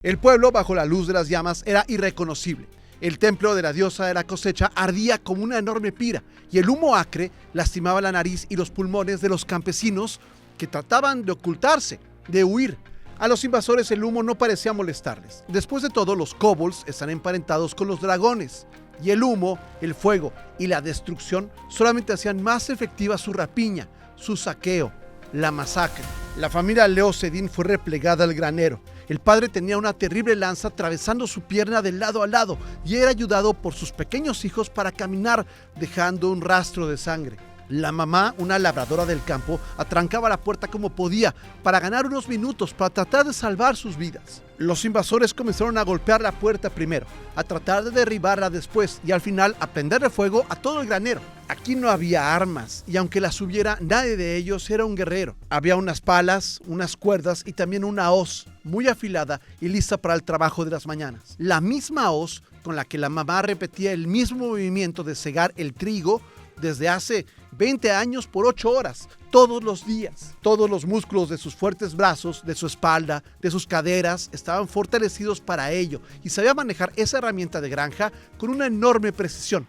El pueblo, bajo la luz de las llamas, era irreconocible. El templo de la diosa de la cosecha ardía como una enorme pira y el humo acre lastimaba la nariz y los pulmones de los campesinos que trataban de ocultarse, de huir. A los invasores el humo no parecía molestarles. Después de todo, los kobolds están emparentados con los dragones y el humo, el fuego y la destrucción solamente hacían más efectiva su rapiña, su saqueo, la masacre. La familia Leosedin fue replegada al granero. El padre tenía una terrible lanza atravesando su pierna de lado a lado y era ayudado por sus pequeños hijos para caminar, dejando un rastro de sangre. La mamá, una labradora del campo, atrancaba la puerta como podía para ganar unos minutos para tratar de salvar sus vidas. Los invasores comenzaron a golpear la puerta primero, a tratar de derribarla después y al final a prenderle fuego a todo el granero. Aquí no había armas y aunque las hubiera, nadie de ellos era un guerrero. Había unas palas, unas cuerdas y también una hoz muy afilada y lista para el trabajo de las mañanas. La misma hoz con la que la mamá repetía el mismo movimiento de segar el trigo desde hace 20 años por 8 horas, todos los días. Todos los músculos de sus fuertes brazos, de su espalda, de sus caderas, estaban fortalecidos para ello y sabía manejar esa herramienta de granja con una enorme precisión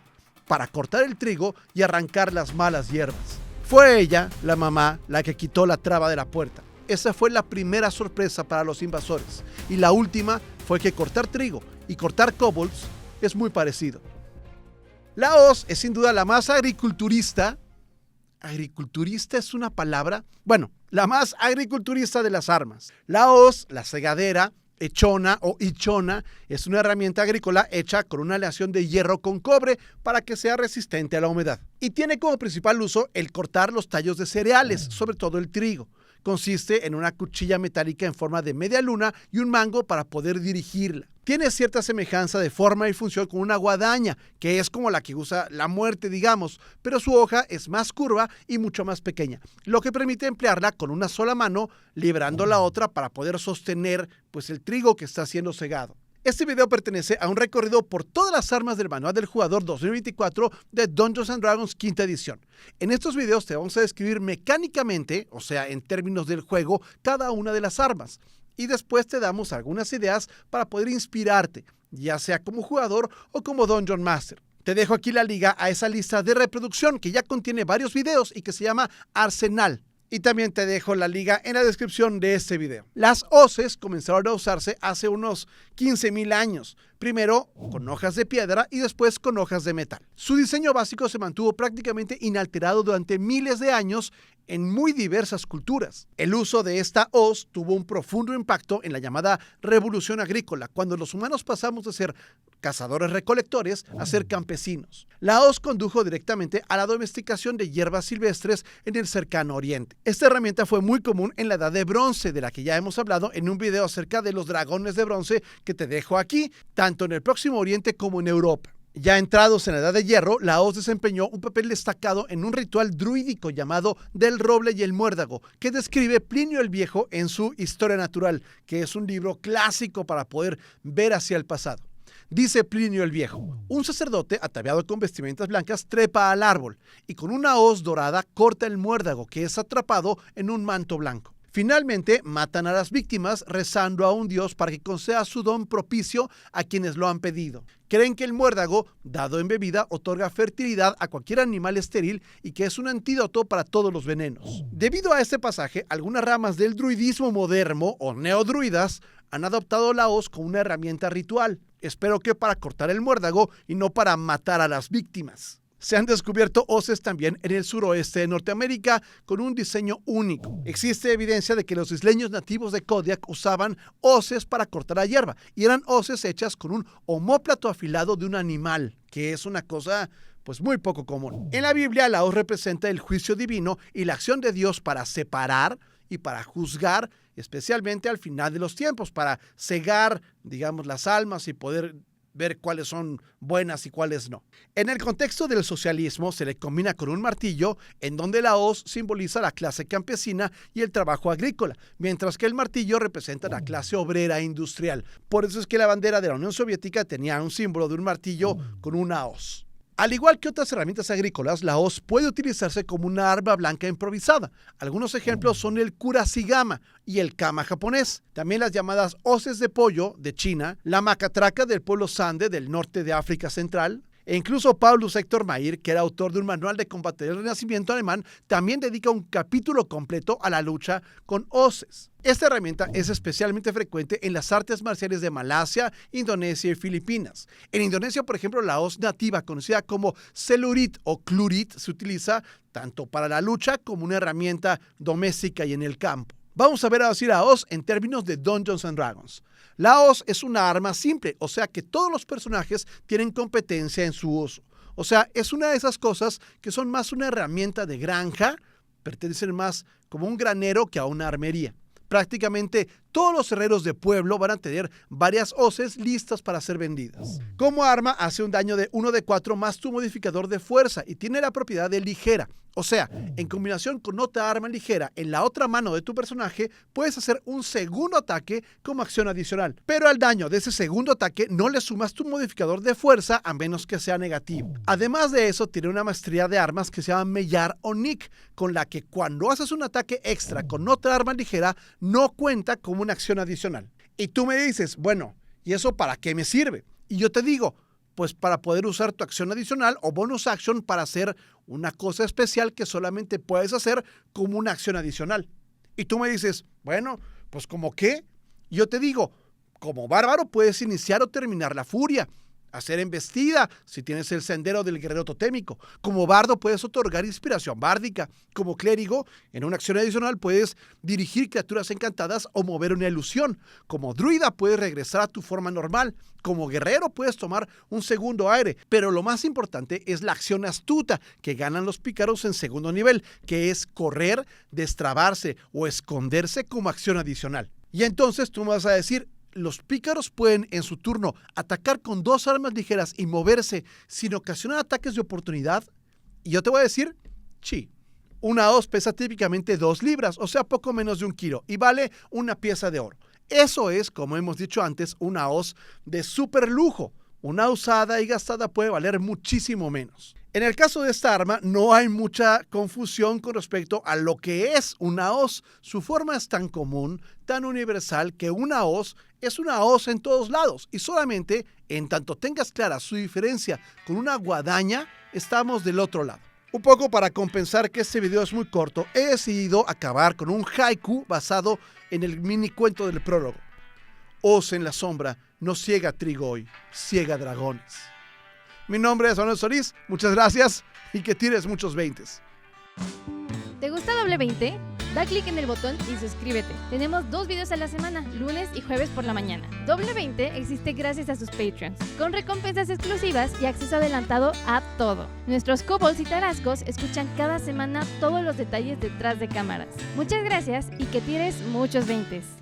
para cortar el trigo y arrancar las malas hierbas. Fue ella, la mamá, la que quitó la traba de la puerta. Esa fue la primera sorpresa para los invasores. Y la última fue que cortar trigo y cortar kobolds es muy parecido. La hoz es sin duda la más agriculturista. ¿Agriculturista es una palabra? Bueno, la más agriculturista de las armas. La hoz, la segadera, echona o hichona, es una herramienta agrícola hecha con una aleación de hierro con cobre para que sea resistente a la humedad. Y tiene como principal uso el cortar los tallos de cereales, sobre todo el trigo. Consiste en una cuchilla metálica en forma de media luna y un mango para poder dirigirla. Tiene cierta semejanza de forma y función con una guadaña, que es como la que usa la muerte, digamos, pero su hoja es más curva y mucho más pequeña, lo que permite emplearla con una sola mano, liberando la otra para poder sostener el trigo que está siendo segado. Este video pertenece a un recorrido por todas las armas del Manual del Jugador 2024 de Dungeons & Dragons 5ª edición. En estos videos te vamos a describir mecánicamente, o sea, en términos del juego, cada una de las armas. Y después te damos algunas ideas para poder inspirarte, ya sea como jugador o como Dungeon Master. Te dejo aquí la liga a esa lista de reproducción que ya contiene varios videos y que se llama Arsenal. Y también te dejo la liga en la descripción de este video. Las hoces comenzaron a usarse hace unos 15,000 años. Primero con hojas de piedra y después con hojas de metal. Su diseño básico se mantuvo prácticamente inalterado durante miles de años en muy diversas culturas. El uso de esta hoz tuvo un profundo impacto en la llamada revolución agrícola, cuando los humanos pasamos de ser cazadores-recolectores a ser campesinos. La hoz condujo directamente a la domesticación de hierbas silvestres en el cercano oriente. Esta herramienta fue muy común en la Edad de Bronce, de la que ya hemos hablado en un video acerca de los dragones de bronce que te dejo aquí, tanto en el Próximo Oriente como en Europa. Ya entrados en la Edad de Hierro, la hoz desempeñó un papel destacado en un ritual druídico llamado del roble y el muérdago, que describe Plinio el Viejo en su Historia Natural, que es un libro clásico para poder ver hacia el pasado. Dice Plinio el Viejo: un sacerdote ataviado con vestimentas blancas trepa al árbol y con una hoz dorada corta el muérdago, que es atrapado en un manto blanco. Finalmente, matan a las víctimas rezando a un dios para que conceda su don propicio a quienes lo han pedido. Creen que el muérdago, dado en bebida, otorga fertilidad a cualquier animal estéril y que es un antídoto para todos los venenos. Debido a este pasaje, algunas ramas del druidismo moderno o neodruidas han adoptado la hoz como una herramienta ritual. Espero que para cortar el muérdago y no para matar a las víctimas. Se han descubierto hoces también en el suroeste de Norteamérica con un diseño único. Existe evidencia de que los isleños nativos de Kodiak usaban hoces para cortar la hierba y eran hoces hechas con un omóplato afilado de un animal, que es una cosa muy poco común. En la Biblia, la hoz representa el juicio divino y la acción de Dios para separar y para juzgar, especialmente al final de los tiempos, para cegar, las almas y poder ver cuáles son buenas y cuáles no. En el contexto del socialismo se le combina con un martillo, en donde la hoz simboliza la clase campesina y el trabajo agrícola, mientras que el martillo representa la clase obrera e industrial. Por eso es que la bandera de la Unión Soviética tenía un símbolo de un martillo con una hoz. Al igual que otras herramientas agrícolas, la hoz puede utilizarse como una arma blanca improvisada. Algunos ejemplos son el kurashigama y el kama japonés. También las llamadas hoces de pollo de China, la macatraca del pueblo Sande del norte de África Central, e incluso Paulus Hector Mair, que era autor de un manual de combate del Renacimiento alemán, también dedica un capítulo completo a la lucha con hoces. Esta herramienta es especialmente frecuente en las artes marciales de Malasia, Indonesia y Filipinas. En Indonesia, por ejemplo, la hoz nativa, conocida como celurit o clurit, se utiliza tanto para la lucha como una herramienta doméstica y en el campo. Vamos a ver ahora sí la hoz en términos de Dungeons and Dragons. La hoz es una arma simple, o sea que todos los personajes tienen competencia en su uso. O sea, es una de esas cosas que son más una herramienta de granja, pertenecen más como un granero que a una armería. Prácticamente todos los herreros de pueblo van a tener varias hoces listas para ser vendidas. Como arma hace un daño de 1 de 4 más tu modificador de fuerza y tiene la propiedad de ligera. O sea, en combinación con otra arma ligera en la otra mano de tu personaje, puedes hacer un segundo ataque como acción adicional. Pero al daño de ese segundo ataque no le sumas tu modificador de fuerza a menos que sea negativo. Además de eso, tiene una maestría de armas que se llama Meyar o Nick, con la que cuando haces un ataque extra con otra arma ligera, no cuenta como una acción adicional. Y tú me dices, bueno, ¿y eso para qué me sirve? Y yo te digo, pues para poder usar tu acción adicional o bonus action para hacer una cosa especial que solamente puedes hacer como una acción adicional. Y tú me dices, bueno, pues ¿cómo qué? Y yo te digo, como bárbaro puedes iniciar o terminar la furia, hacer embestida si tienes el sendero del guerrero totémico. Como bardo puedes otorgar inspiración bárdica. Como clérigo, en una acción adicional puedes dirigir criaturas encantadas o mover una ilusión. Como druida puedes regresar a tu forma normal. Como guerrero puedes tomar un segundo aire. Pero lo más importante es la acción astuta que ganan los pícaros en segundo nivel, que es correr, destrabarse o esconderse como acción adicional. Y entonces tú me vas a decir, los pícaros pueden en su turno atacar con 2 armas ligeras y moverse sin ocasionar ataques de oportunidad. Y yo te voy a decir, sí. Una hoz pesa típicamente 2 libras, o sea, poco menos de 1 kilo, y vale una pieza de oro. Eso es, como hemos dicho antes, una hoz de súper lujo. Una usada y gastada puede valer muchísimo menos. En el caso de esta arma, no hay mucha confusión con respecto a lo que es una hoz. Su forma es tan común, tan universal, que una hoz es una hoz en todos lados. Y solamente en tanto tengas clara su diferencia con una guadaña, estamos del otro lado. Un poco para compensar que este video es muy corto, he decidido acabar con un haiku basado en el mini cuento del prólogo. Hoz en la sombra, no ciega trigo hoy, ciega dragones. Mi nombre es Manuel Solís, muchas gracias y que tires muchos 20s. ¿Te gusta Doble 20? Da clic en el botón y suscríbete. Tenemos 2 videos a la semana, lunes y jueves por la mañana. Doble 20 existe gracias a sus Patreons, con recompensas exclusivas y acceso adelantado a todo. Nuestros kobolds y tarascos escuchan cada semana todos los detalles detrás de cámaras. Muchas gracias y que tires muchos 20s.